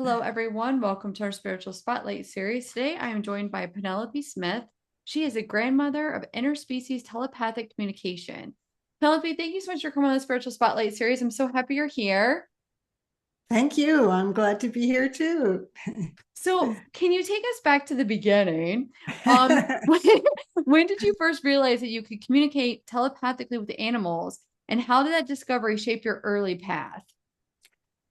Hello, everyone. Welcome to our Spiritual Spotlight series. Today, I am joined by Penelope Smith. She is a grandmother of interspecies telepathic communication. Penelope, thank you so much for coming on the Spiritual Spotlight series. I'm so happy you're here. Thank you. I'm glad to be here too. So, can you take us back to the beginning? When, when did you first realize that you could communicate telepathically with animals, and how did that discovery shape your early path?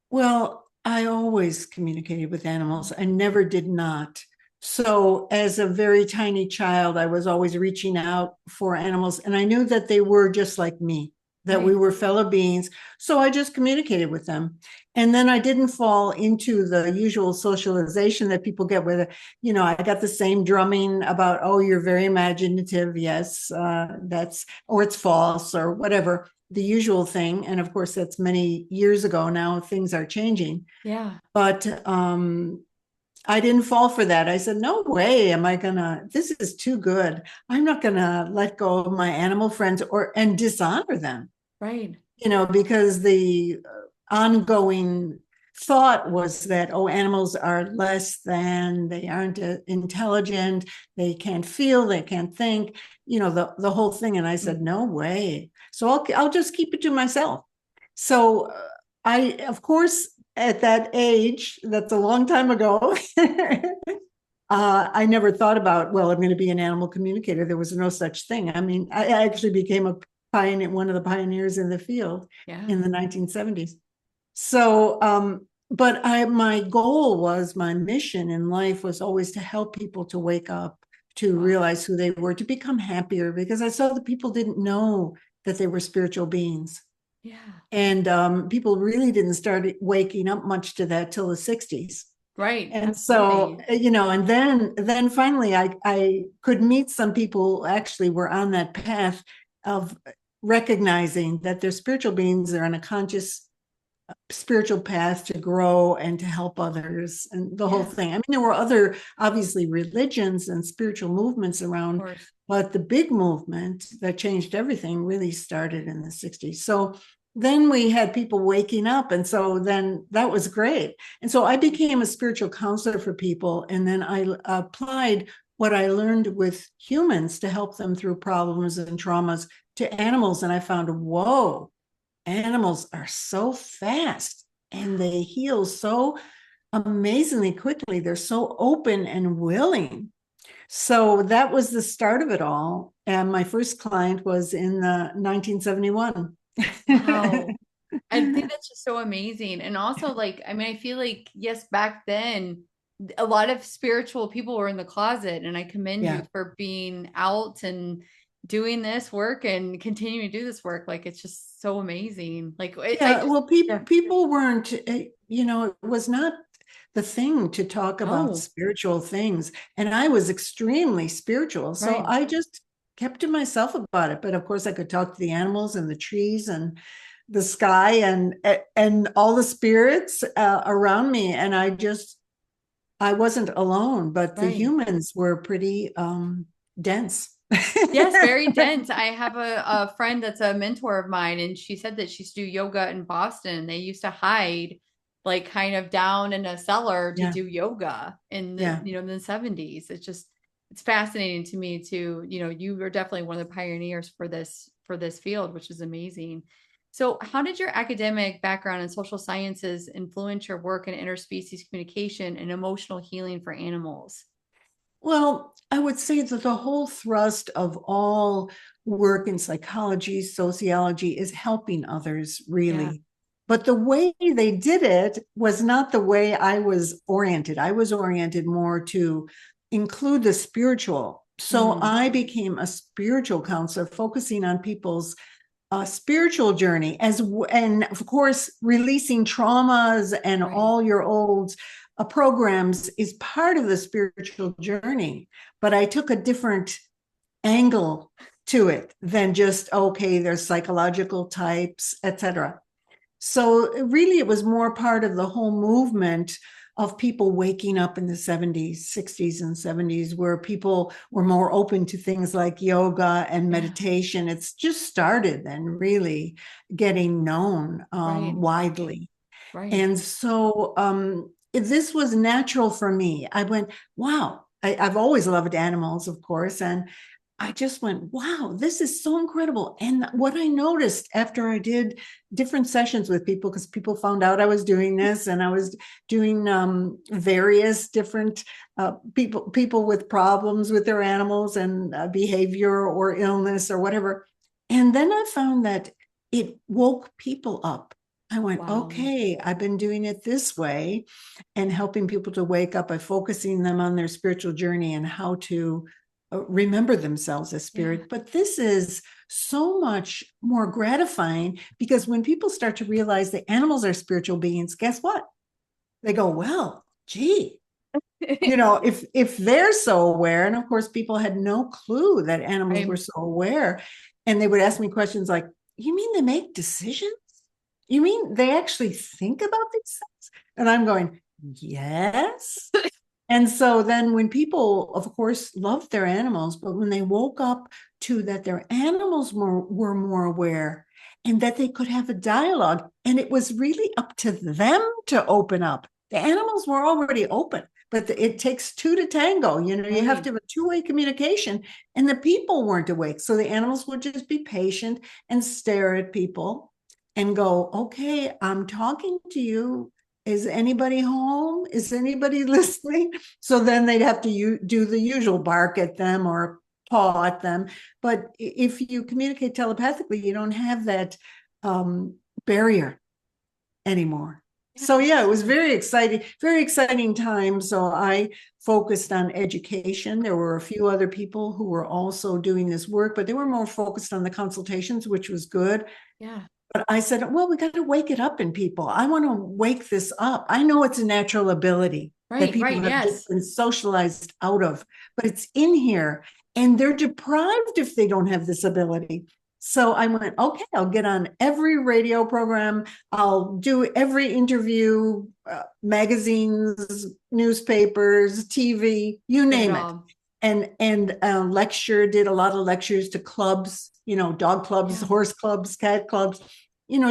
Well, I always communicated with animals. I never did not. So, as a very tiny child, I was always reaching out for animals, and I knew that they were just like me, that we Right. were fellow beings. So, I just communicated with them. And then I didn't fall into the usual socialization that people get with, I got the same drumming about, oh, you're very imaginative. Yes, or it's false or whatever, the usual thing. And of course, that's many years ago now. Things are changing. Yeah. But I didn't fall for that. I said, no way am I gonna, this is too good. I'm not gonna let go of my animal friends and dishonor them, Right. because the ongoing thought was that, oh, animals are less than, they aren't intelligent, they can't feel, they can't think, the whole thing. And I said, no way. So I'll just keep it to myself. So of course, at that age, that's a long time ago, I never thought about, well, I'm going to be an animal communicator. There was no such thing. I mean, I actually became a pioneer, one of the pioneers in the field Yeah. in the 1970s. So, but my goal was, my mission in life was always to help people to wake up, to Wow. realize who they were, to become happier, because I saw that people didn't know that they were spiritual beings. Yeah. And people really didn't start waking up much to that till the 60s. Right. And so, Absolutely. and then finally I could meet some people who actually were on that path of recognizing that they're spiritual beings, they're on a conscious spiritual path to grow and to help others and the whole Yeah. thing. I mean, there were other, obviously, religions and spiritual movements Of around, course. but the big movement that changed everything really started in the 60s. So then we had people waking up. And so then that was great. And so I became a spiritual counselor for people. And then I applied what I learned with humans to help them through problems and traumas to animals. And I found, whoa, animals are so fast and they heal so amazingly quickly. They're so open and willing. So that was the start of it all. And my first client was in 1971. Wow. I think that's just so amazing. And also, like, I mean, I feel like, yes, back then, a lot of spiritual people were in the closet, and I commend you Yeah. for being out and doing this work and continuing to do this work. Like, it's just so amazing. Like, I Yeah. just, Well, yeah. people weren't, it was not the thing to talk about No, spiritual things. And I was extremely spiritual. So right. I just kept to myself about it. But of course, I could talk to the animals and the trees and the sky and all the spirits around me. And I wasn't alone, but the Right. humans were pretty dense. Yes, very dense. I have a friend that's a mentor of mine, and she said that she used to do yoga in Boston. They used to hide like kind of down in a cellar to Yeah. do yoga in the, Yeah. in the 70s. It's fascinating to me to, you were definitely one of the pioneers for this field, which is amazing. So, how did your academic background in social sciences influence your work in interspecies communication and emotional healing for animals? Well, I would say that the whole thrust of all work in psychology, sociology is helping others, Yeah. really. But the way they did it was not the way I was oriented. I was oriented more to include the spiritual. So Mm, I became a spiritual counselor, focusing on people's spiritual journey, and of course, releasing traumas and right. all your old programs is part of the spiritual journey. But I took a different angle to it than just, okay, there's psychological types, etc. So really, it was more part of the whole movement of people waking up in the 70s, 60s, and 70s, where people were more open to things like yoga and Yeah. meditation. It's just started and really getting known Right. widely. Right. And so this was natural for me. I went, wow. I've always loved animals, of course. And I just went, wow, this is so incredible. And what I noticed after I did different sessions with people, because people found out I was doing this, and I was doing various different people with problems with their animals and behavior or illness or whatever. And then I found that it woke people up. I went, Wow. okay, I've been doing it this way and helping people to wake up by focusing them on their spiritual journey and how to remember themselves as spirit. Yeah. But this is so much more gratifying, because when people start to realize that animals are spiritual beings, guess what? They go, well, gee, if they're so aware, and of course people had no clue that animals were Right. so aware, and they would ask me questions like, you mean they make decisions? You mean they actually think about these things? And I'm going, yes. And so then when people, of course, loved their animals, but when they woke up to that their animals were more aware and that they could have a dialogue, and it was really up to them to open up. The animals were already open, but it takes two to tango. You have Right. to have a two-way communication, and the people weren't awake. So the animals would just be patient and stare at people and go, okay, I'm talking to you. Is anybody home? Is anybody listening? So then they'd have to do the usual bark at them or paw at them. But if you communicate telepathically, you don't have that barrier anymore. Yeah, So yeah, it was awesome. very exciting time. So I focused on education. There were a few other people who were also doing this work, but they were more focused on the consultations, which was good. Yeah. But I said, well, we got to wake it up in people. I want to wake this up. I know it's a natural ability that Right. people Right. have just Yes. been socialized out of, but it's in here, and they're deprived if they don't have this ability. So I went, okay, I'll get on every radio program. I'll do every interview, magazines, newspapers, TV, you Did it name it. all. And lecture, did a lot of lectures to clubs, dog clubs, Yeah. horse clubs, cat clubs,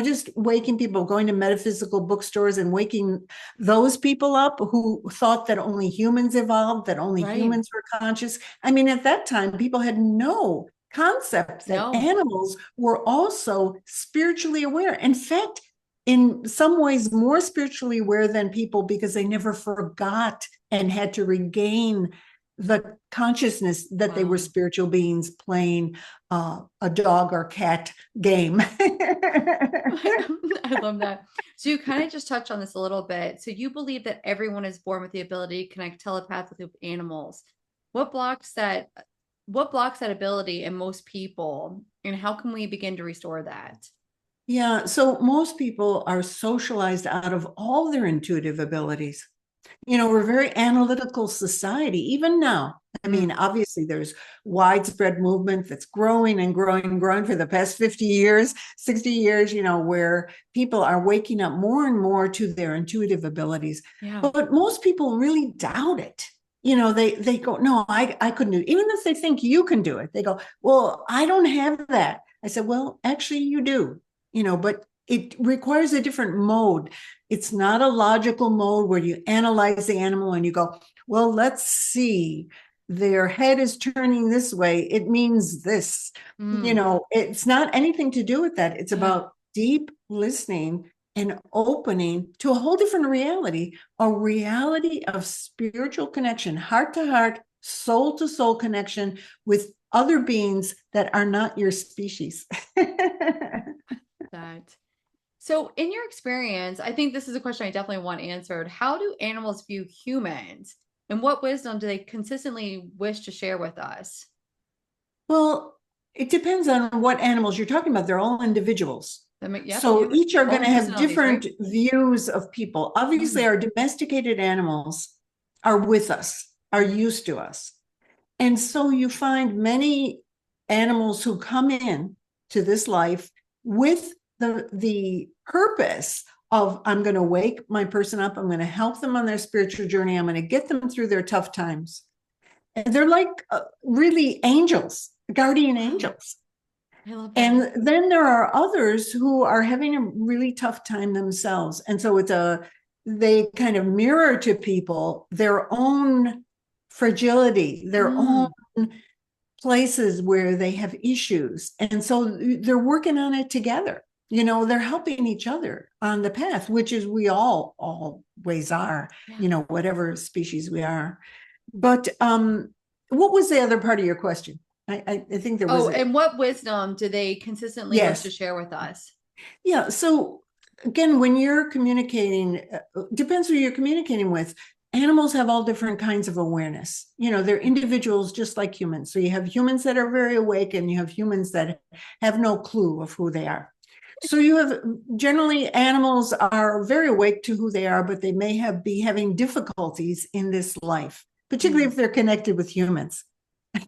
just waking people, going to metaphysical bookstores and waking those people up who thought that only humans evolved, that only Right. humans were conscious. I mean, at that time, people had no concept that No. animals were also spiritually aware. In fact, in some ways, more spiritually aware than people, because they never forgot and had to regain the consciousness that they were Wow. spiritual beings playing a dog or cat game. I love that. So you kind of just touched on this a little bit. So you believe that everyone is born with the ability to connect telepathically with animals. What blocks that what blocks that ability in most people, and how can we begin to restore that? Yeah, so most people are socialized out of all their intuitive abilities. We're a very analytical society, even now. I mean, Mm, obviously, there's widespread movement that's growing and growing and growing for the past 50 years, 60 years, where people are waking up more and more to their intuitive abilities. yeah. But most people really doubt it. They go, no, I couldn't do it. Even if they think you can do it, they go, well, I don't have that. I said, well, actually, you do, but it requires a different mode. It's not a logical mode where you analyze the animal and you go, well, let's see. Their head is turning this way. It means this. Mm, It's not anything to do with that. It's yeah. about deep listening and opening to a whole different reality, a reality of spiritual connection, heart to heart, soul to soul connection with other beings that are not your species. That. So in your experience, I think this is a question I definitely want answered. How do animals view humans? And what wisdom do they consistently wish to share with us? Well, it depends on what animals you're talking about. They're all individuals. Yep, they So have each are going own to have personalities, right? different views of people. Obviously, Mm, our domesticated animals are with us, are mm, used to us. And so you find many animals who come in to this life with the purpose of, I'm going to wake my person up, I'm going to help them on their spiritual journey, I'm going to get them through their tough times. And they're like really angels, guardian wow, angels. I love that. And then there are others who are having a really tough time themselves. And so it's they kind of mirror to people their own fragility, their own places where they have issues. And so they're working on it together. They're helping each other on the path, which is we all always are, whatever species we are. But what was the other part of your question? I think there was. And what wisdom do they consistently wish to share with us? Yeah. So again, when you're communicating, depends who you're communicating with. Animals have all different kinds of awareness. They're individuals just like humans. So you have humans that are very awake, and you have humans that have no clue of who they are. So you have, generally, animals are very awake to who they are, but they may be having difficulties in this life, particularly if they're connected with humans.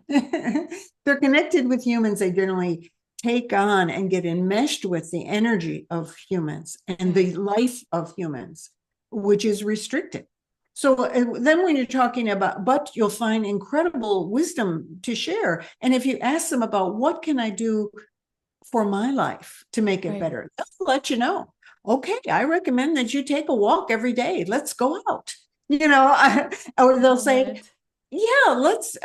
They're connected with humans, they generally take on and get enmeshed with the energy of humans and the life of humans, which is restricted. So then when you're talking about, but you'll find incredible wisdom to share. And if you ask them about what can I do for my life to make it better, they'll let you know. Okay, I recommend that you take a walk every day. Let's go out. Or they'll say, yeah, let's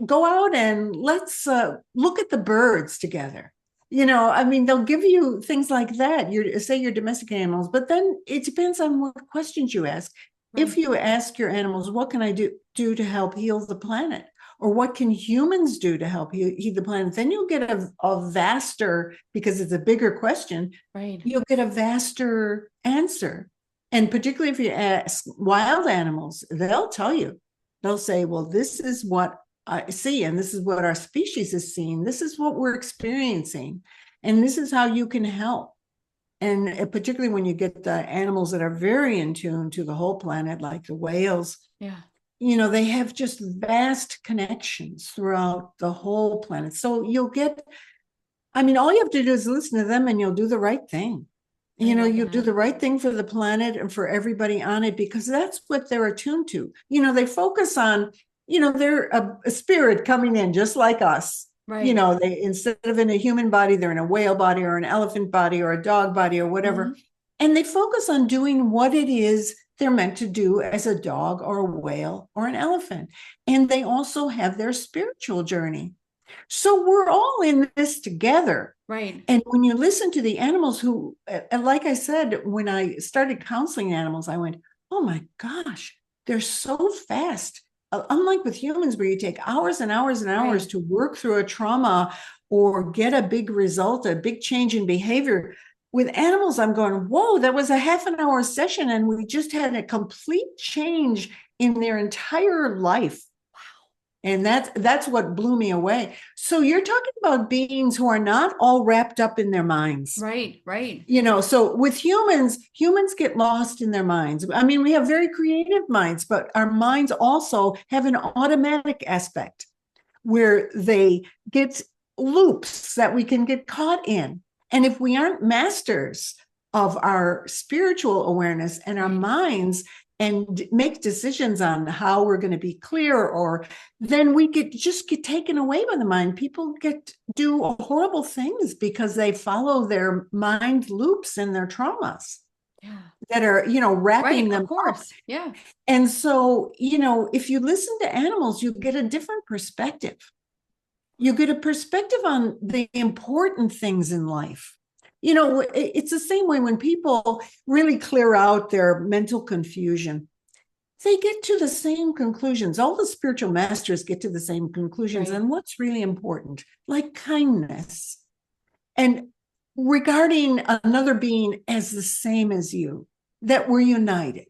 go out and let's look at the birds together. They'll give you things like that. Say your domestic animals, but then it depends on what questions you ask. If you ask your animals, what can I do to help heal the planet? Or what can humans do to help heal the planet? Then you'll get a vaster, because it's a bigger question, you'll get a vaster answer. And particularly if you ask wild animals, they'll tell you. They'll say, well, this is what I see, and this is what our species is seeing. This is what we're experiencing, and this is how you can help. And particularly when you get the animals that are very in tune to the whole planet, like the whales, they have just vast connections throughout the whole planet. So you'll get, all you have to do is listen to them, and you'll do the right thing. You'll do the right thing for the planet and for everybody on it, because that's what they're attuned to. They focus on, they're a spirit coming in just like us. They, instead of in a human body, they're in a whale body or an elephant body or a dog body or whatever. And they focus on doing what it is they're meant to do as a dog or a whale or an elephant. And they also have their spiritual journey. So we're all in this together. And when you listen to the animals who, like I said, when I started counseling animals, I went, oh my gosh, they're so fast. Unlike with humans, where you take hours and hours and hours to work through a trauma or get a big result, a big change in behavior. With animals, I'm going, whoa, that was a half an hour session, and we just had a complete change in their entire life. And that's what blew me away. So you're talking about beings who are not all wrapped up in their minds. Right. So with humans get lost in their minds. We have very creative minds, but our minds also have an automatic aspect where they get loops that we can get caught in. And if we aren't masters of our spiritual awareness and our minds, and make decisions on how we're going to be clear, or then we get taken away by the mind. People do horrible things because they follow their mind loops and their traumas that are, wrapping them. Of course. Yeah. And so, if you listen to animals, you get a different perspective. You get a perspective on the important things in life. It's the same way when people really clear out their mental confusion. They get to the same conclusions. All the spiritual masters get to the same conclusions. And what's really important, like kindness and regarding another being as the same as you, that we're united.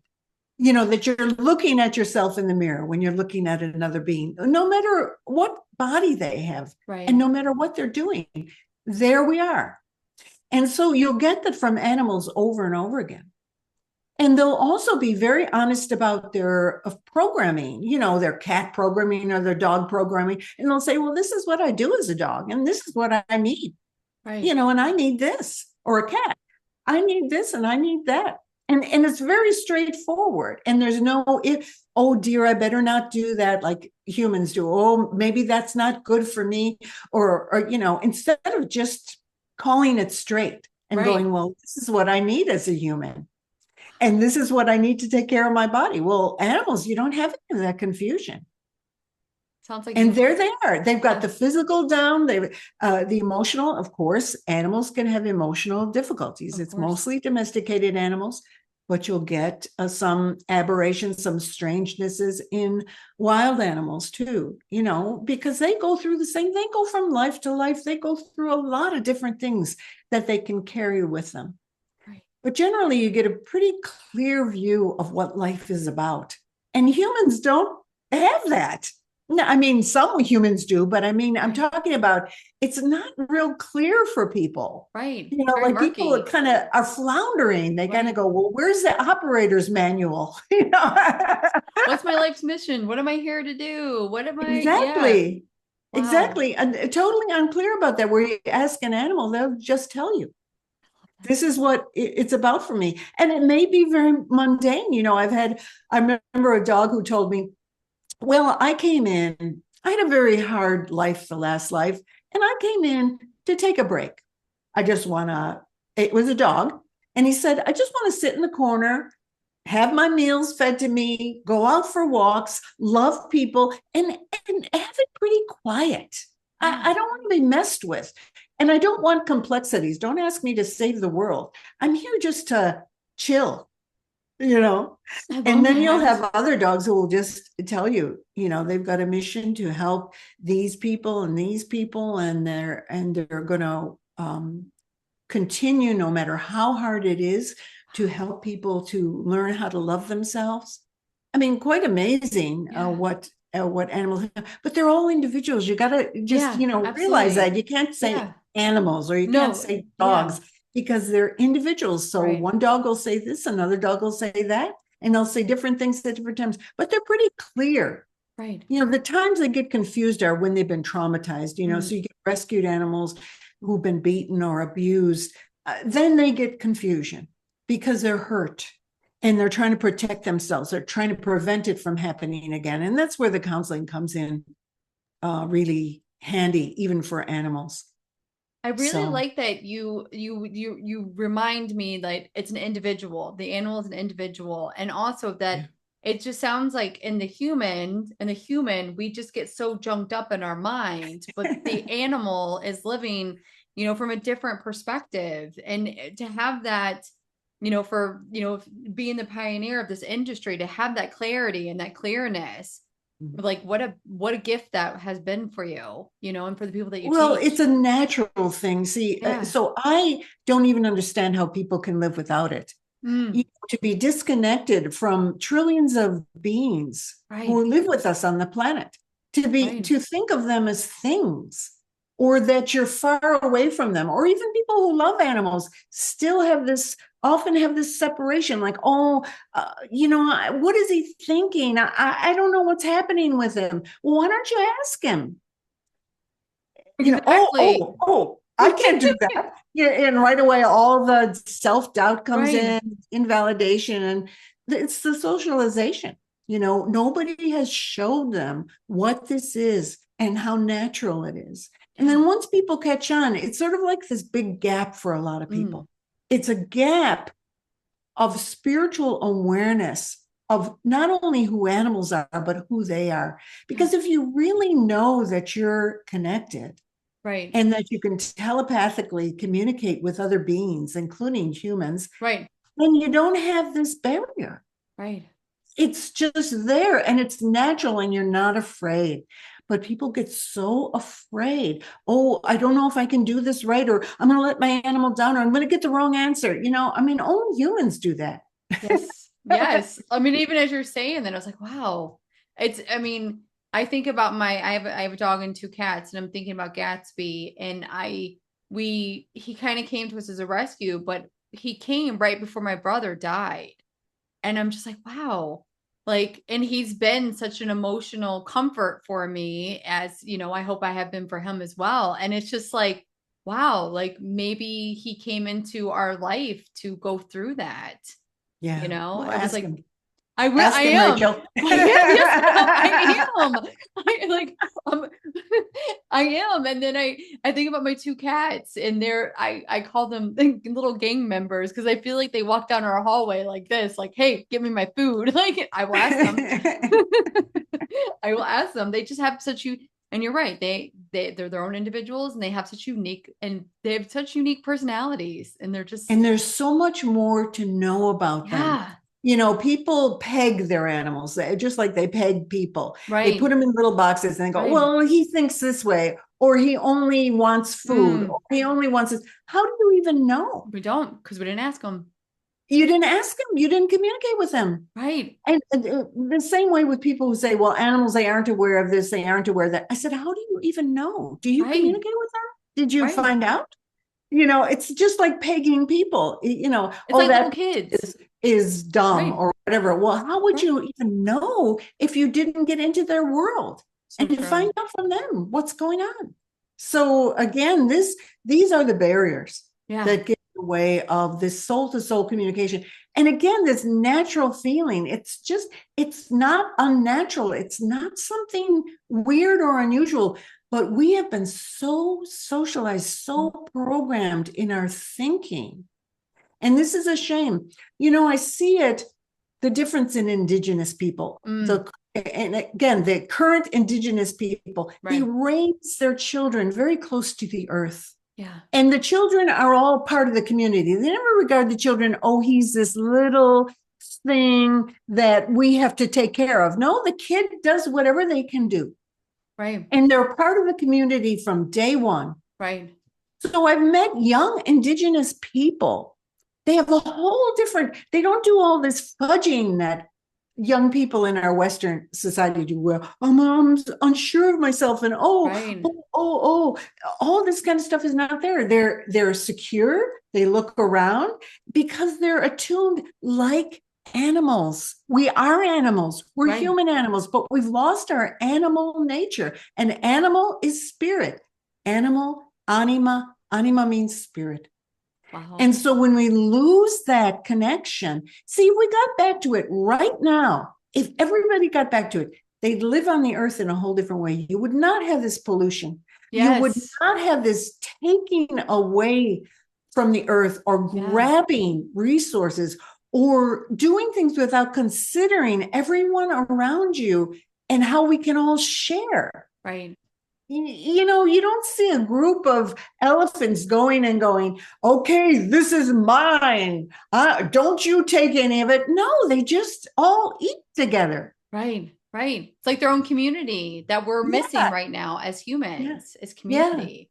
That you're looking at yourself in the mirror when you're looking at another being, no matter what body they have, and no matter what they're doing, there we are. And so you'll get that from animals over and over again. And they'll also be very honest about their programming, their cat programming or their dog programming. And they'll say, well, this is what I do as a dog, and this is what I need. And I need this, or a cat. I need this and I need that. And it's very straightforward. And there's no, oh dear, I better not do that like humans do. Oh, maybe that's not good for me. Or instead of just calling it straight and going, well, this is what I need as a human. And this is what I need to take care of my body. Well, animals, you don't have any of that confusion. Sounds like And you, there they are. They've got yeah, the physical down. The emotional, of course. Animals can have emotional difficulties. of It's course. mostly domesticated animals, but you'll get some aberrations, some strangenesses in wild animals too. Because they go through the same. They go from life to life. They go through a lot of different things that they can carry with them. Right. But generally, you get a pretty clear view of what life is about. And humans don't have that. No, I mean, some humans do, but I mean, I'm Right. talking about it's not real clear for people. Right. It's very Like people murky. kind of are floundering. They kind of Right. go, well, where's the operator's manual? What's my life's mission? What am I here to do? What am I? Yeah. Exactly. Wow. Exactly. And totally unclear about that. Where you ask an animal, they'll just tell you. This is what it's about for me. And it may be very mundane. I remember a dog who told me, well, I had a very hard life, the last life, and I came in to take a break. I just want to, it was a dog. And he said, I just want to sit in the corner, have my meals fed to me, go out for walks, love people, and have it pretty quiet. Yeah. I don't want to be messed with. And I don't want complexities. Don't ask me to save the world. I'm here just to chill, you know. I And love then you'll that. have other dogs who will just tell you, they've got a mission to help these people and these people, and they're going to continue no matter how hard it is to help people to learn how to love themselves. I mean, quite amazing Yeah. what animals have, but they're all individuals. You got to just, Yeah. realize Absolutely. that you can't say Yeah. animals or you can't No. say Yeah. dogs because they're individuals. So Right. one dog will say this, another dog will say that, and they'll say different things at different times, but they're pretty clear. Right. The times they get confused are when they've been traumatized, Mm. so you get rescued animals who've been beaten or abused. Then they get confusion because they're hurt and they're trying to protect themselves. They're trying to prevent it from happening again. And that's where the counseling comes in really handy, even for animals. I really So, like that you remind me that it's an individual. The animal is an individual, and also yeah. that it just sounds like in the human, we just get so junked up in our mind, but the animal is living, from a different perspective. And to have that, for being the pioneer of this industry, to have that clarity and that clearness, like what a gift that has been for you, and for the people that you Well, it's teach. a natural thing. See, Yeah. so I don't even understand how people can live without it. Mm, To be disconnected from trillions of beings right. who live with us on the planet, Right. to think of them as things, or that you're far away from them, or even people who love animals still often have this separation, like, oh, what is he thinking? I don't know what's happening with him. Well, why don't you ask him? Oh, Exactly. oh, oh, I can't do that. Yeah, and right away, all the self-doubt comes Right. in, invalidation, and it's the socialization. Nobody has showed them what this is and how natural it is. And Yeah. then once people catch on, it's sort of like this big gap for a lot of Mm, people. It's a gap of spiritual awareness of not only who animals are, but who they are. yeah. Because if you really know that you're connected, Right. and that you can telepathically communicate with other beings, including humans, Right. then you don't have this barrier. Right. It's just there and it's natural and you're not afraid. But people get so afraid. Oh, I don't know if I can do this right, or I'm going to let my animal down, or I'm going to get the wrong answer. I mean, only humans do that. Yes. Yes. I mean, even as you're saying that, I was like, wow. I mean, I think about I have a dog and two cats, and I'm thinking about Gatsby, and he kind of came to us as a rescue, but he came right before my brother died. And I'm just like, wow. Like, and he's been such an emotional comfort for me, as, I hope I have been for him as well. And it's just like, wow, like maybe he came into our life to go through that, Yeah. Well, I was ask like, them. I will. Ask I him, am. Rachel. I am. Yes, I am. I like. Um, I am. And then I think about my two cats, and I call them little gang members because I feel like they walk down our hallway like this, like, "Hey, give me my food." Like I will ask them. I will ask them. They just have such you. And you're right. They're their own individuals, and they have such unique personalities, and they're just And there's so much more to know about them. yeah. You know, people peg their animals just like they peg people. They put Right. them in little boxes and they go, Right. well, he thinks this way, or he only wants food, or Mm, he only wants this. How do you even know? we don't because we didn't ask them. You didn't ask him, you didn't communicate with them. Right. And the same way with people who say, well, animals, they aren't aware of this, they aren't aware of that. I said, how do you even know? Do you Right. communicate with them? Did you Right. find out? You know, it's just like pegging people, you know, It's oh, like little that kids. is dumb Right. or whatever. Well, how would Right. you even know if you didn't get into their world So and true. find out from them what's going on? So again, these are the barriers Yeah. that get in the way of this soul to soul communication. And again, this natural feeling, it's not unnatural. It's not something weird or unusual, but we have been so socialized, so programmed in our thinking. And this is a shame. You know, I see it, the difference in indigenous people. Mm, And again, the current indigenous people, they right. raise their children very close to the earth. Yeah. And the children are all part of the community. They never regard the children, oh, he's this little thing that we have to take care of. No, the kid does whatever they can do. Right. And they're part of the community from day one. Right. So I've met young indigenous people. They have a whole different, they don't do all this fudging that young people in our Western society do, where I'm unsure of myself and Right. all this kind of stuff is not there. They're secure. They look around because they're attuned like animals. We are animals. We're Right. human animals, but we've lost our animal nature. An animal is spirit. Animal, anima means spirit. Wow. And so when we lose that connection, see, if we got back to it right now, if everybody got back to it, they'd live on the earth in a whole different way. You would not have this pollution. You would Yes. not have this taking away from the earth or Yeah. grabbing resources or doing things without considering everyone around you and how we can all share. Right. You know, you don't see a group of elephants going and going, okay, this is mine. Don't you take any of it. No, they just all eat together. Right. Right. It's like their own community that we're missing Yeah, right now as yeah, humans, as yeah. community.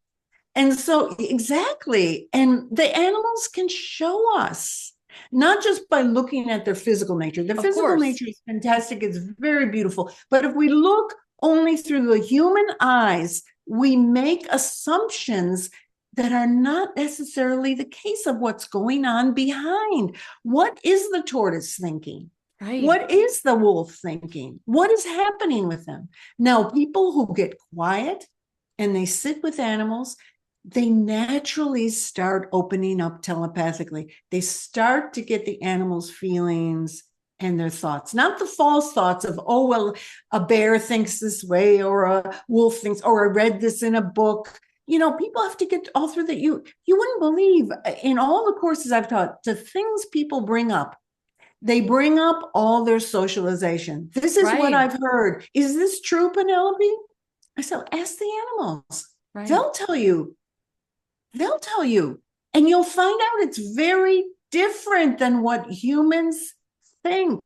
And so, exactly. And the animals can show us, not just by looking at their physical nature. Their Of physical course. nature is fantastic, it's very beautiful. But if we look only through the human eyes, we make assumptions that are not necessarily the case of what's going on behind. What is the tortoise thinking? Right. What is the wolf thinking? What is happening with them? Now, people who get quiet and they sit with animals, they naturally start opening up telepathically. They start to get the animals' feelings and their thoughts, not the false thoughts of, oh, well, a bear thinks this way, or a wolf thinks, or I read this in a book. You know, people have to get all through that. You wouldn't believe in all the courses I've taught, the things people bring up. They bring up all their socialization. This is what Right. I've heard. Is this true, Penelope? I said, ask the animals. Right. They'll tell you. They'll tell you. And you'll find out it's very different than what humans think.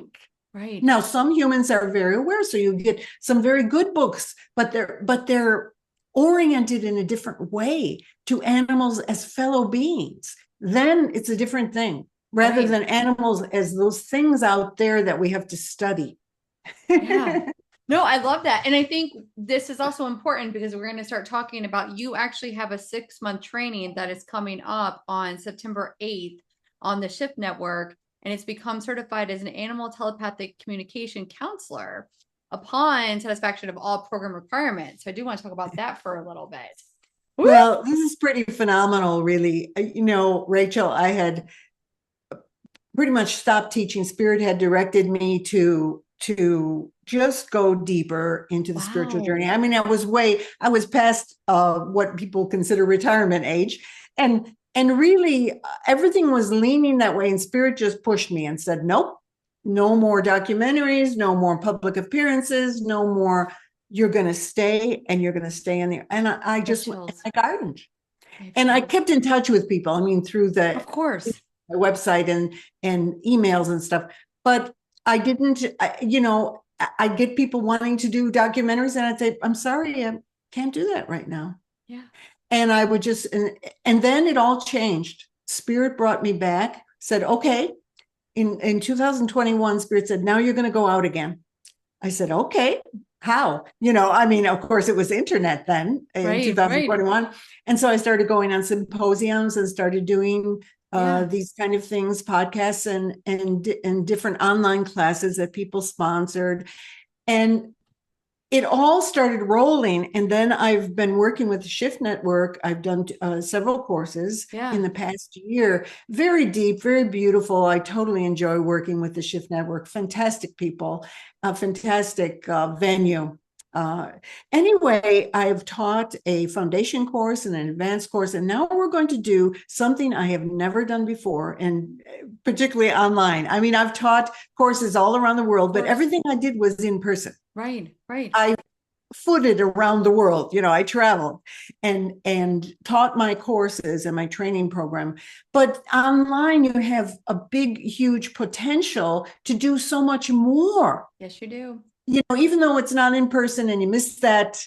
Right. Now, some humans are very aware, so you get some very good books, but they're oriented in a different way to animals as fellow beings. Then it's a different thing, rather Right. than animals as those things out there that we have to study. Yeah. No, I love that. And I think this is also important because we're going to start talking about you actually have a 6-month training that is coming up on September 8th on the Shift Network. And it's become certified as an animal telepathic communication counselor upon satisfaction of all program requirements. So I do want to talk about that for a little bit. Woo! Well, this is pretty phenomenal, really. You know, Rachel, I had pretty much stopped teaching. Spirit had directed me to just go deeper into the spiritual journey. Wow. I mean, I was past what people consider retirement age, and really everything was leaning that way. And Spirit just pushed me and said, nope, no more documentaries, no more public appearances, no more. You're going to stay, and you're going to stay in there. And I just I gardened, and I kept in touch with people. I mean, through of course, website and emails and stuff. But I didn't, I get people wanting to do documentaries, and I'd say, I'm sorry, I can't do that right now. Yeah. And I would just, and then it all changed. Spirit brought me back, said, okay, in 2021, Spirit said, now you're going to go out again. I said, okay, how? I mean, of course, it was internet then in 2021. Right. And so I started going on symposiums and started doing these kind of things, podcasts and different online classes that people sponsored. And it all started rolling. And then I've been working with the Shift Network. I've done several courses in the past year. Very deep, very beautiful. I totally enjoy working with the Shift Network. Fantastic people, a fantastic venue. Anyway, I've taught a foundation course and an advanced course, and now we're going to do something I have never done before, and particularly online. I mean, I've taught courses all around the world, but everything I did was in person. Right. I footed around the world. I traveled and taught my courses and my training program. But online, you have a big, huge potential to do so much more. Yes, you do. Even though it's not in person and you miss that,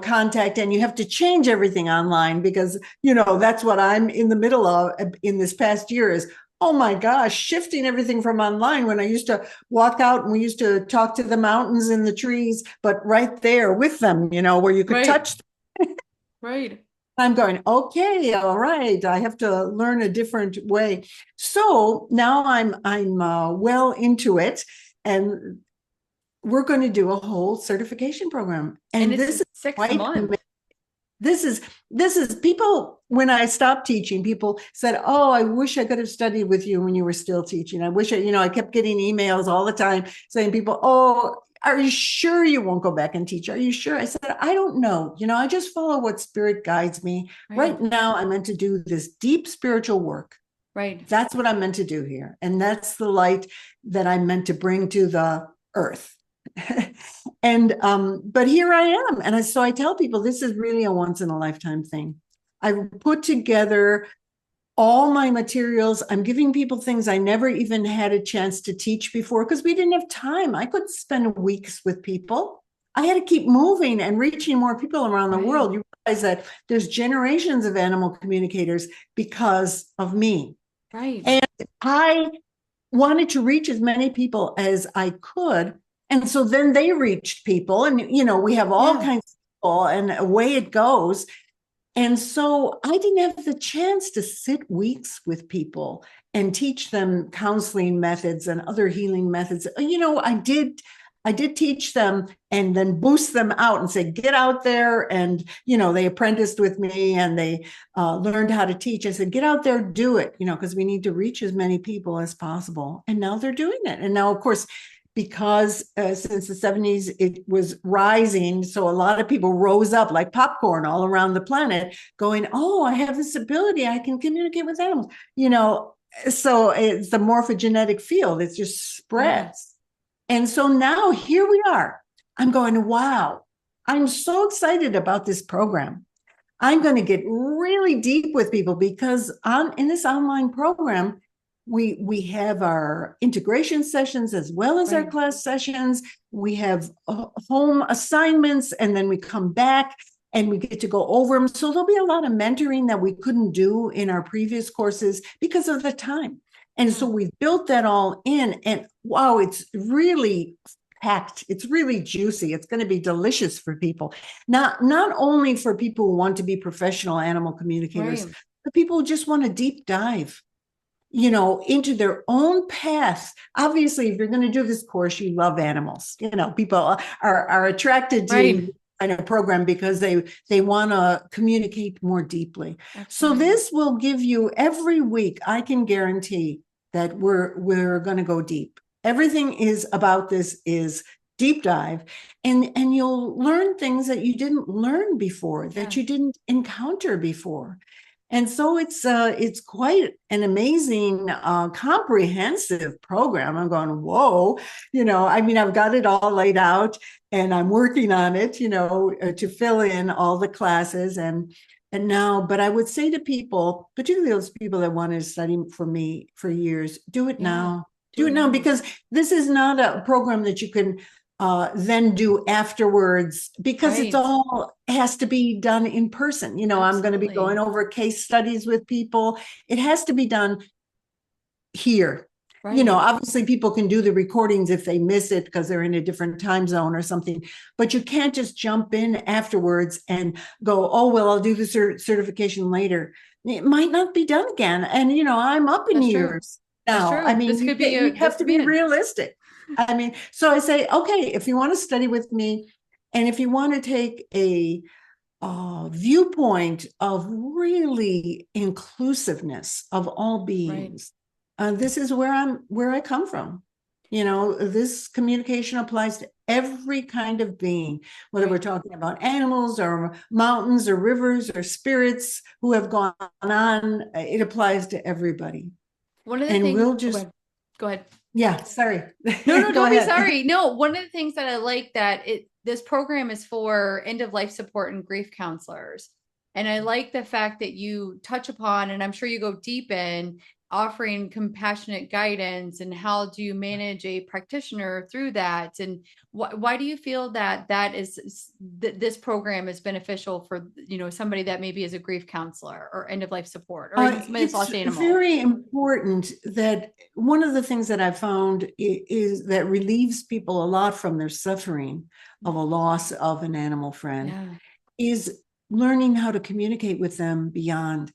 contact, and you have to change everything online because, that's what I'm in the middle of in this past year is, oh my gosh, shifting everything from online when I used to walk out and we used to talk to the mountains and the trees, but right there with them, where you could touch them. Right. I'm going, okay, all right. I have to learn a different way. So now I'm well into it, and we're going to do a whole certification program. And this is 6 months. This is people, when I stopped teaching, people said, oh, I wish I could have studied with you when you were still teaching. I wish I kept getting emails all the time saying people, oh, are you sure you won't go back and teach? Are you sure? I said, I don't know. I just follow what Spirit guides me. Right now, I'm meant to do this deep spiritual work. Right. That's what I'm meant to do here. And that's the light that I'm meant to bring to the earth. And but here I am, and so I tell people this is really a once in a lifetime thing. I've put together all my materials. I'm giving people things I never even had a chance to teach before because we didn't have time. I couldn't spend weeks with people. I had to keep moving and reaching more people around the world. You realize that there's generations of animal communicators because of me. Right. And I wanted to reach as many people as I could. And so then they reached people, and, we have all kinds of people, and away it goes. And so I didn't have the chance to sit weeks with people and teach them counseling methods and other healing methods. I did teach them and then boost them out and say, get out there. And, they apprenticed with me and they learned how to teach. I said, get out there, do it, because we need to reach as many people as possible. And now they're doing it. And now, of course, because since the 70s, it was rising. So a lot of people rose up like popcorn all around the planet going, oh, I have this ability. I can communicate with animals, so it's the morphogenetic field. It just spreads. And so now here we are. I'm going, wow, I'm so excited about this program. I'm going to get really deep with people because in this online program, we have our integration sessions as well as our class sessions. We have home assignments, and then we come back and we get to go over them. So there'll be a lot of mentoring that we couldn't do in our previous courses because of the time. And so we built that all in, and wow, it's really packed. It's really juicy. It's going to be delicious for people. Not only for people who want to be professional animal communicators, but people who just want a deep dive, into their own path. Obviously, if you're going to do this course, you love animals. People are attracted to kind of program because they want to communicate more deeply. Absolutely. So this will give you every week, I can guarantee, that we're going to go deep. Everything is about this is deep dive, and you'll learn things that you didn't learn before, that you didn't encounter before. And so it's quite an amazing, comprehensive program. I'm going, whoa, I mean, I've got it all laid out and I'm working on it, to fill in all the classes and now, but I would say to people, particularly those people that wanted to study for me for years, do it now. Do it now, because this is not a program that you can then do afterwards, because it's all has to be done in person. I'm going to be going over case studies with people. It has to be done here. Obviously people can do the recordings if they miss it because they're in a different time zone or something, but you can't just jump in afterwards and go, oh, well, I'll do the certification later. It might not be done again. And, I'm up in years now. I mean, you have to be realistic. I mean, so I say, okay, if you want to study with me, and if you want to take a viewpoint of really inclusiveness of all beings, this is where I come from. This communication applies to every kind of being, whether we're talking about animals or mountains or rivers or spirits who have gone on. It applies to everybody. One of the things, we'll just go ahead. Yeah, sorry. No, don't be sorry. No, one of the things that I like that this program is for end of life support and grief counselors. And I like the fact that you touch upon, and I'm sure you go deep in, offering compassionate guidance and how do you manage a practitioner through that, and why do you feel that this program is beneficial for somebody that maybe is a grief counselor or end of life support or even somebody that's lost animal? It's very important that one of the things that I found is that relieves people a lot from their suffering of a loss of an animal friend is learning how to communicate with them beyond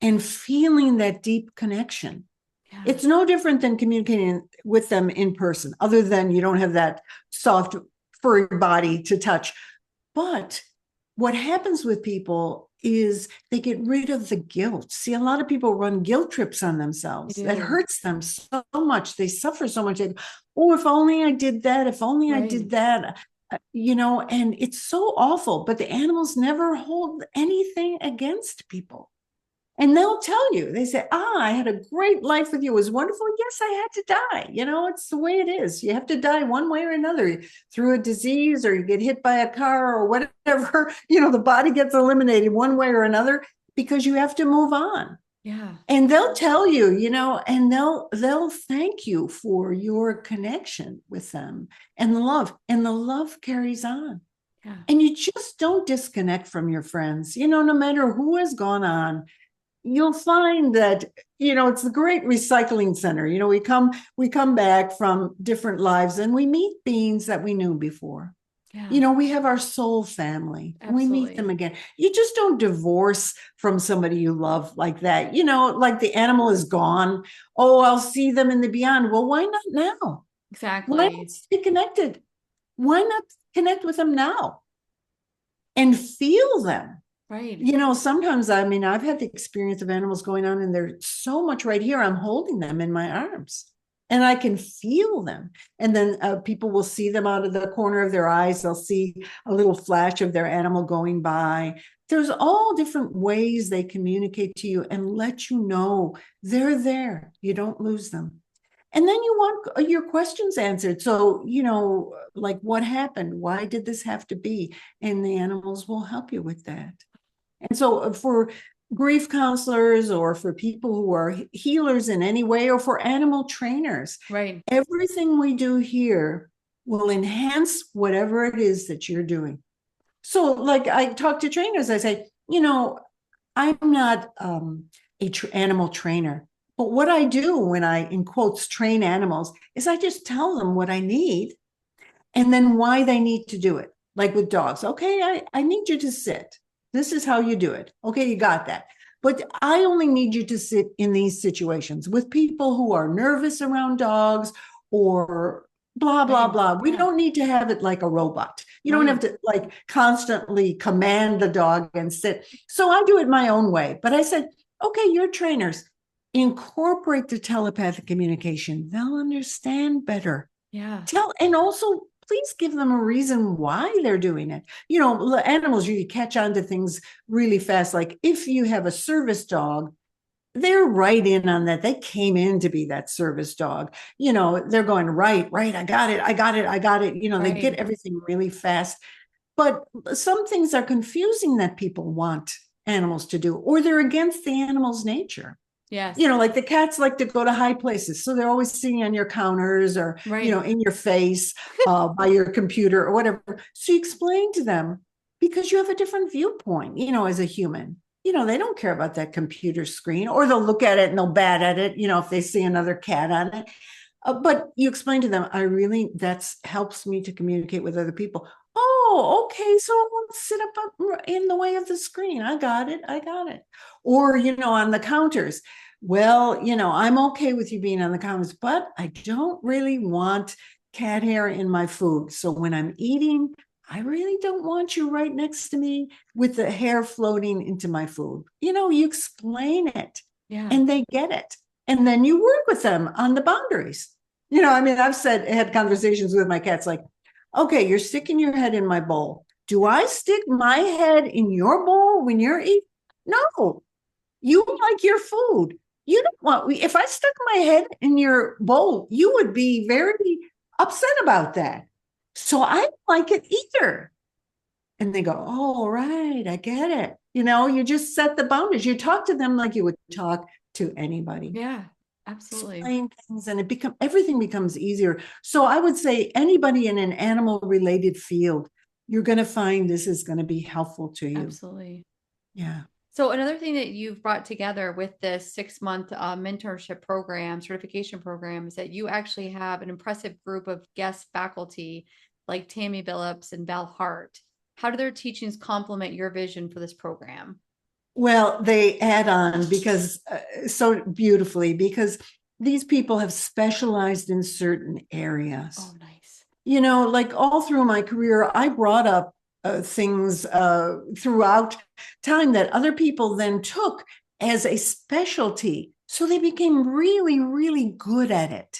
and feeling that deep connection. It's no different than communicating with them in person, other than you don't have that soft, furry body to touch. But what happens with people is they get rid of the guilt. See, a lot of people run guilt trips on themselves. That hurts them so much. They suffer so much. Oh, if only I did that. If only I did that. And it's so awful. But the animals never hold anything against people. And they'll tell you, they say, I had a great life with you. It was wonderful. Yes, I had to die. It's the way it is. You have to die one way or another, through a disease, or you get hit by a car or whatever, the body gets eliminated one way or another, because you have to move on. Yeah. And they'll tell you, and they'll thank you for your connection with them and the love carries on. Yeah. And you just don't disconnect from your friends, no matter who has gone on. You'll find that, it's the great recycling center. We come back from different lives and we meet beings that we knew before. Yeah. We have our soul family. Absolutely. We meet them again. You just don't divorce from somebody you love like that. Like the animal is gone. Oh, I'll see them in the beyond. Well, why not now? Exactly. Why not stay connected? Why not connect with them now and feel them? Right. Sometimes, I've had the experience of animals going on and they're so much right here. I'm holding them in my arms and I can feel them. And then people will see them out of the corner of their eyes. They'll see a little flash of their animal going by. There's all different ways they communicate to you and let you know they're there. You don't lose them. And then you want your questions answered. So, like what happened? Why did this have to be? And the animals will help you with that. And so for grief counselors or for people who are healers in any way, or for animal trainers, everything we do here will enhance whatever it is that you're doing. So like I talk to trainers, I say, I'm not animal trainer, but what I do when I, in quotes, train animals is I just tell them what I need and then why they need to do it. Like with dogs. Okay, I need you to sit. This is how you do it. Okay, you got that. But I only need you to sit in these situations with people who are nervous around dogs or blah, blah, blah. We don't need to have it like a robot. You don't have to like constantly command the dog and sit. So I do it my own way. But I said, okay, you're trainers. incorporate the telepathic communication, they'll understand better. Yeah. And also please give them a reason why they're doing it. Animals, you catch on to things really fast. Like if you have a service dog, they're right in on that. They came in to be that service dog. They're going, right, I got it, I got it, I got it. They get Right. everything really fast. But some things are confusing that people want animals to do, or they're against the animal's nature. Yes. Like the cats like to go to high places. So they're always sitting on your counters or, Right. in your face, by your computer or whatever. So you explain to them because you have a different viewpoint, as a human. They don't care about that computer screen, or they'll look at it and they'll bat at it, if they see another cat on it. But you explain to them, that's helps me to communicate with other people. Oh, okay. So I won't sit up in the way of the screen. I got it. I got it. Or, on the counters. Well, I'm okay with you being on the counters, but I don't really want cat hair in my food. So when I'm eating, I really don't want you right next to me with the hair floating into my food. You explain it Yeah. and they get it. And then you work with them on the boundaries. I've had conversations with my cats like, okay, you're sticking your head in my bowl. Do I stick my head in your bowl when you're eating? No, you like your food. You don't want, if I stuck my head in your bowl, you would be very upset about that. So I don't like it either. And they go, oh, right, I get it. You just set the boundaries. You talk to them like you would talk to anybody. Yeah. Absolutely. Explain things, and everything becomes easier. So I would say anybody in an animal related field, you're going to find this is going to be helpful to you. Absolutely. Yeah. So another thing that you've brought together with this 6-month mentorship program, certification program, is that you actually have an impressive group of guest faculty like Tammy Billups and Val Hart. How do their teachings complement your vision for this program? Well, they add on because so beautifully, because these people have specialized in certain areas. Oh, nice. Like all through my career, I brought up things throughout time that other people then took as a specialty. So they became really, really good at it.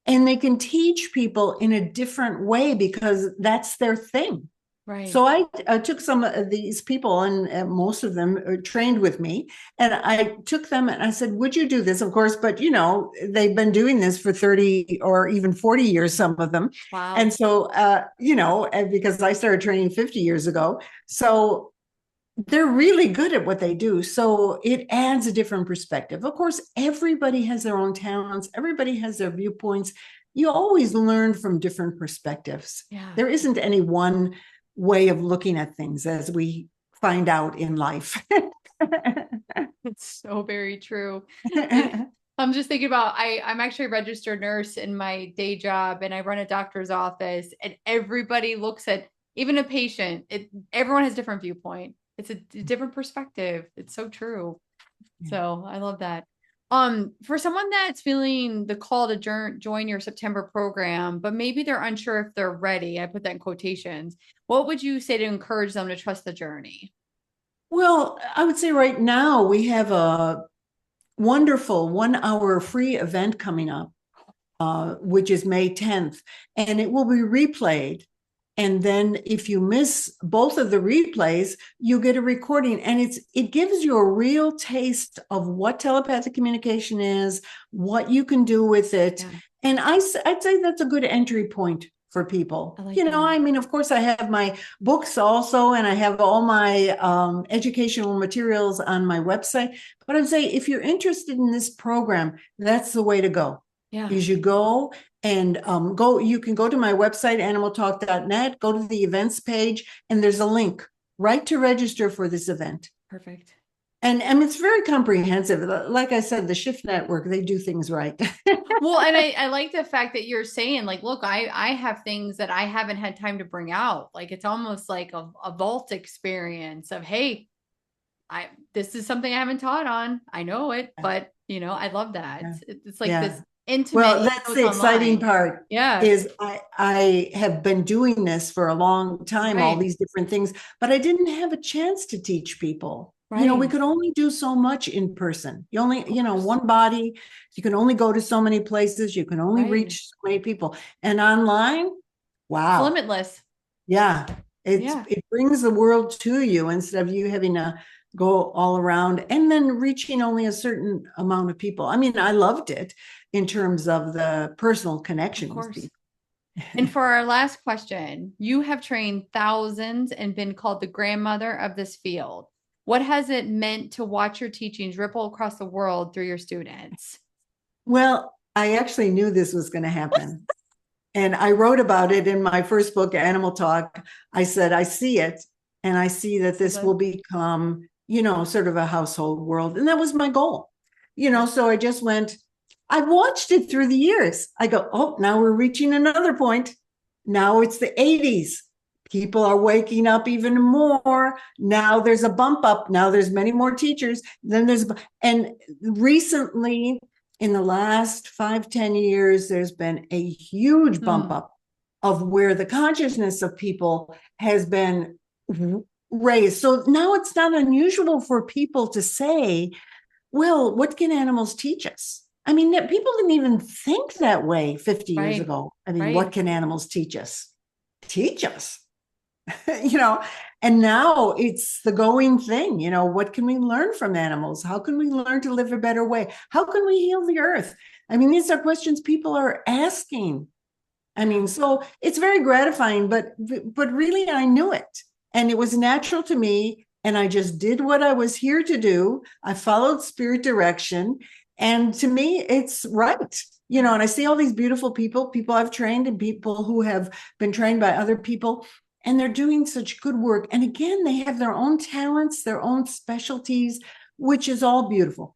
And they can teach people in a different way because that's their thing. Right. So I took some of these people, and most of them trained with me. And I took them and I said, would you do this? Of course, but they've been doing this for 30 or even 40 years, some of them. Wow. And so, because I started training 50 years ago. So they're really good at what they do. So it adds a different perspective. Of course, everybody has their own talents. Everybody has their viewpoints. You always learn from different perspectives. Yeah. There isn't any one way of looking at things, as we find out in life. It's so very true. I'm just thinking about, I'm actually a registered nurse in my day job, and I run a doctor's office, and everybody looks at, even a patient, everyone has a different viewpoint. It's a different perspective. It's so true. Yeah. So I love that. For someone that's feeling the call to join your September program, but maybe they're unsure if they're ready, I put that in quotations, what would you say to encourage them to trust the journey? Well, I would say right now we have a wonderful 1 hour free event coming up, which is May 10th, and it will be replayed. And then if you miss both of the replays, you get a recording, and it gives you a real taste of what telepathic communication is, what you can do with it. Yeah. And I'd say that's a good entry point for people. I like that. Of course, I have my books also, and I have all my educational materials on my website. But I'd say if you're interested in this program, that's the way to go. Yeah. Is you go and you can go to my website, animaltalk.net, go to the events page, and there's a link right to register for this event. Perfect. And it's very comprehensive. Like I said, the Shift Network, they do things right. Well, and I like the fact that you're saying, like, look, I have things that I haven't had time to bring out. Like, it's almost like a vault experience of, hey, this is something I haven't taught on. I know it, but I love that. Yeah. It's like this intimate. Well, that's the exciting part. Yeah. Is I have been doing this for a long time, all these different things, but I didn't have a chance to teach people. We Right. could only do so much in person. You only, Of course. one body, you can only go to so many places, you can only Right. reach so many people. And online, It's wow. limitless. Yeah. Yeah. It brings the world to you instead of you having to go all around and then reaching only a certain amount of people. I mean, I loved it in terms of the personal Of connection with course. people. And for our last question, you have trained thousands and been called the grandmother of this field. What has it meant to watch your teachings ripple across the world through your students? Well, I actually knew this was going to happen. And I wrote about it in my first book, Animal Talk. I said, I see it, and I see that Love this it. will become, sort of a household world. And that was my goal. Yep. So I just went, I've watched it through the years. I go, oh, now we're reaching another point. Now it's the 80s. People are waking up even more. Now there's a bump up. Now there's many more teachers. And recently, in the last 5-10 years, there's been a huge bump Hmm. up of where the consciousness of people has been raised. So now it's not unusual for people to say, well, what can animals teach us? I mean, people didn't even think that way 50 years Right. ago. I mean, what Right. can animals teach us? Teach us, you know, and now it's the going thing. What can we learn from animals? How can we learn to live a better way? How can we heal the earth? I mean, these are questions people are asking. I Yeah. mean, so it's very gratifying, but really I knew it. And it was natural to me. And I just did what I was here to do. I followed spirit direction. And to me, it's right. And I see all these beautiful people I've trained and people who have been trained by other people, and they're doing such good work. And again, they have their own talents, their own specialties, which is all beautiful.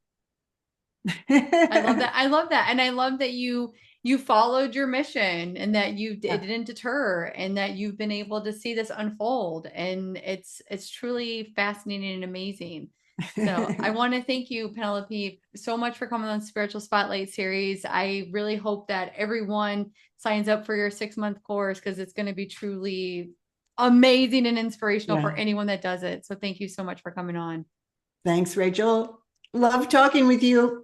I love Yeah. that. I love that. And I love that you followed your mission and that it didn't deter and that you've been able to see this unfold. And it's truly fascinating and amazing. So I want to thank you, Penelope, so much for coming on Spiritual Spotlight series. I really hope that everyone signs up for your 6-month course because it's going to be truly amazing and inspirational for Yeah. anyone that does it. So thank you so much for coming on. Thanks, Rachel. Love talking with you.